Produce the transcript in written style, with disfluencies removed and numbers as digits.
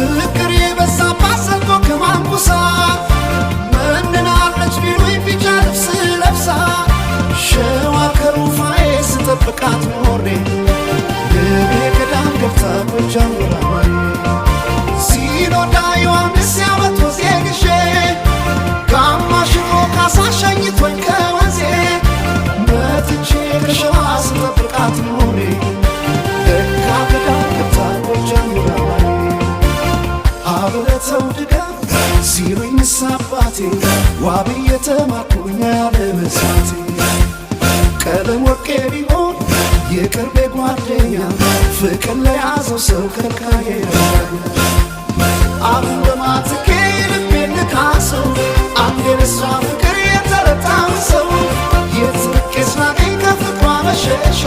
ፍቅር የበዛባት ሰጥቶ ከማንኩሳ መንናለች ቢሉኝ ቢጫ ልብስ ለብሳ ሸዋ ከሩፋዬ ስጠብቃት ኖሬ ልቤ ገዳም ገብታ ጎጃም ወራባዬ ሲኖዳ ዮሐንስ ያመት ወዜ ግሼ ጋማሽኖ ካሳ ሸኝቶኝ ከወንዜ መጥቼ ከሸዋ ስጠብቃት ኖሬ ለካ ገዳም ገብታ ጎጃም ወራባዬ አብረተው ድጋም ሲሉኝ ንሳባቴ ዋብዬ ተማርኩኝ ያለ መሳቴ ቀለም ወርቄ ቢሆን የቅርቤ ጓደኛ ፍቅር ለያዘው ሰው ከልካዬ አሁን በማትኬ ልቤን ልካሰው አንዴ ለሷ ፍቅር የተረታው ሰው የትርቄ ስናገኝ ከፍቅሯ መሸሻ